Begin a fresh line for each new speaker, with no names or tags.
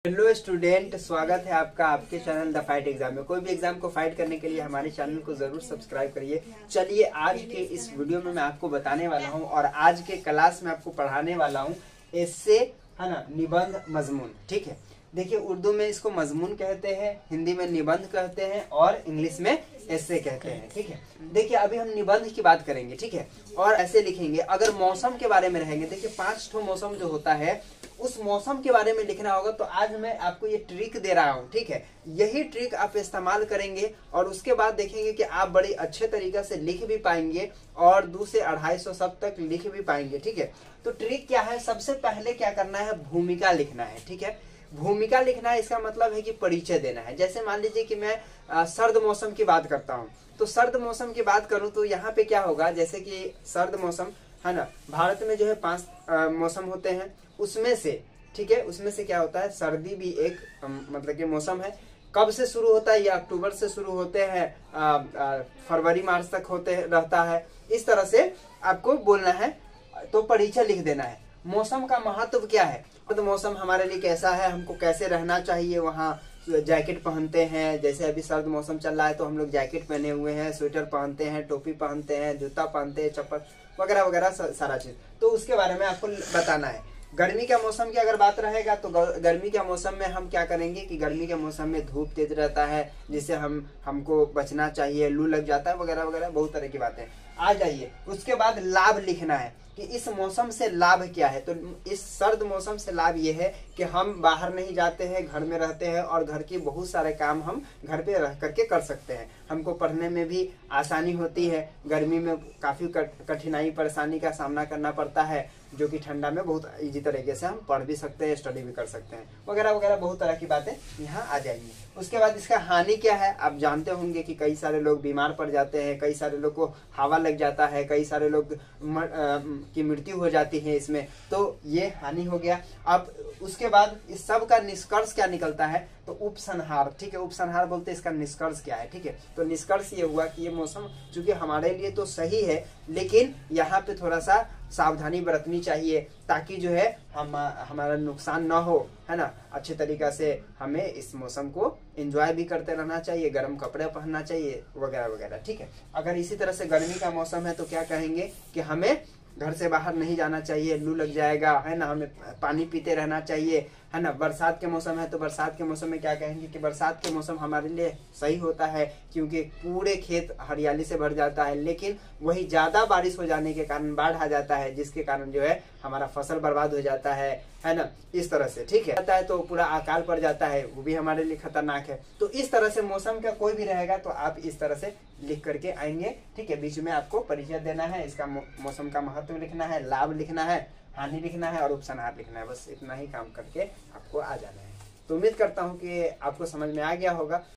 Hello student, स्वागत है आपका आपके चैनल द फाइट एग्जाम में। कोई भी एग्जाम को फाइट करने के लिए हमारे चैनल को जरूर सब्सक्राइब करिए। चलिए आज के इस वीडियो में मैं आपको बताने वाला हूं और आज के क्लास में आपको पढ़ाने वाला हूं इससे है ना निबंध मजमून। ठीक है, देखिए उर्दू में इसको मजमून कहते हैं, हिंदी में निबंध कहते हैं और इंग्लिश में एस्से कहते हैं। ठीक है, देखिए अभी हम निबंध की बात करेंगे। ठीक है, और ऐसे लिखेंगे। अगर मौसम के बारे में रहेंगे, देखिए 5 ठो मौसम जो होता है उस मौसम के बारे में लिखना होगा। तो आज मैं आपको ये ट्रिक दे रहा हूँ। ठीक है, यही ट्रिक आप इस्तेमाल करेंगे और उसके बाद देखेंगे कि आप बड़ी अच्छे तरीके से लिख भी पाएंगे और 2 से 250 शब्द तक लिख भी पाएंगे। ठीक है, तो ट्रिक क्या है? सबसे पहले क्या करना है, भूमिका लिखना है। ठीक है, भूमिका लिखना है, इसका मतलब है कि परिचय देना है। जैसे मान लीजिए कि मैं सर्द मौसम की बात करता हूँ, तो सर्द मौसम की बात करूँ तो यहाँ पे क्या होगा, जैसे कि सर्द मौसम है ना, भारत में जो है 5 मौसम होते हैं, उसमें से ठीक है, उसमें से क्या होता है, सर्दी भी एक मतलब कि मौसम है। कब से शुरू होता है? ये अक्टूबर से शुरू होते हैं, फरवरी मार्च तक रहता है। इस तरह से आपको बोलना है, तो परिचय लिख देना है। मौसम का महत्व क्या है, तो मौसम हमारे लिए कैसा है, हमको कैसे रहना चाहिए। वहाँ जैकेट पहनते हैं, जैसे अभी सर्द मौसम चल रहा है तो हम लोग जैकेट पहने हुए हैं, स्वेटर पहनते हैं, टोपी पहनते हैं, जूता पहनते हैं, चप्पल वगैरह वगैरह सारा चीज, तो उसके बारे में आपको बताना है। गर्मी के मौसम की अगर बात रहेगा तो गर्मी के मौसम में हम क्या करेंगे कि गर्मी के मौसम में धूप तेज रहता है, जिससे हमको बचना चाहिए, लू लग जाता है वगैरह वगैरह, बहुत तरह की बातें आ जाइए। उसके बाद लाभ लिखना है कि इस मौसम से लाभ क्या है। तो इस सर्द मौसम से लाभ ये है कि हम बाहर नहीं जाते हैं, घर में रहते हैं और घर के बहुत सारे काम हम घर पे रह करके कर सकते हैं। हमको पढ़ने में भी आसानी होती है। गर्मी में काफी कठिनाई परेशानी का सामना करना पड़ता है, जो कि ठंडा में बहुत इजी तरीके से हम पढ़ भी सकते हैं, स्टडी भी कर सकते हैं वगैरह वगैरह, बहुत तरह की बातें यहाँ आ जाएंगी। उसके बाद इसका हानि क्या है, आप जानते होंगे कि कई सारे लोग बीमार पड़ जाते हैं, कई सारे लोग को हवा लग जाता है, कई सारे लोग की मृत्यु हो जाती है इसमें, तो ये हानि हो गया। अब उसके बाद इस सब का निष्कर्ष क्या निकलता है, तो उपसंहार। ठीक है, उपसंहार बोलते हैं, इसका निष्कर्ष क्या है। ठीक है, तो निष्कर्ष ये हुआ कि ये मौसम चूंकि हमारे लिए तो सही है, लेकिन यहाँ पे थोड़ा सा सावधानी बरतनी चाहिए, ताकि जो है हमारा नुकसान ना हो, है ना। अच्छे तरीका से हमें इस मौसम को एंजॉय भी करते रहना चाहिए, गर्म कपड़े पहनना चाहिए वगैरह वगैरह। ठीक है, अगर इसी तरह से गर्मी का मौसम है तो क्या कहेंगे कि हमें घर से बाहर नहीं जाना चाहिए, लू लग जाएगा, है ना। हमें पानी पीते रहना चाहिए, है ना। बरसात के मौसम है तो बरसात के मौसम में क्या कहेंगे कि बरसात के मौसम हमारे लिए सही होता है, क्योंकि पूरे खेत हरियाली से भर जाता है। लेकिन वही ज्यादा बारिश हो जाने के कारण बाढ़ आ जाता है, जिसके कारण जो है हमारा फसल बर्बाद हो जाता है ना। इस तरह से ठीक है, तो पूरा अकाल पड़ जाता है, वो भी हमारे लिए खतरनाक है। तो इस तरह से मौसम का कोई भी रहेगा तो आप इस तरह से लिख करके आएंगे। ठीक है, बीच में आपको परिचय देना है, इसका मौसम का महत्व लिखना है, लाभ लिखना है, हानि लिखना है और उपसंहार लिखना है। बस इतना ही काम करके आपको आ जाना है। तो उम्मीद करता हूँ कि आपको समझ में आ गया होगा।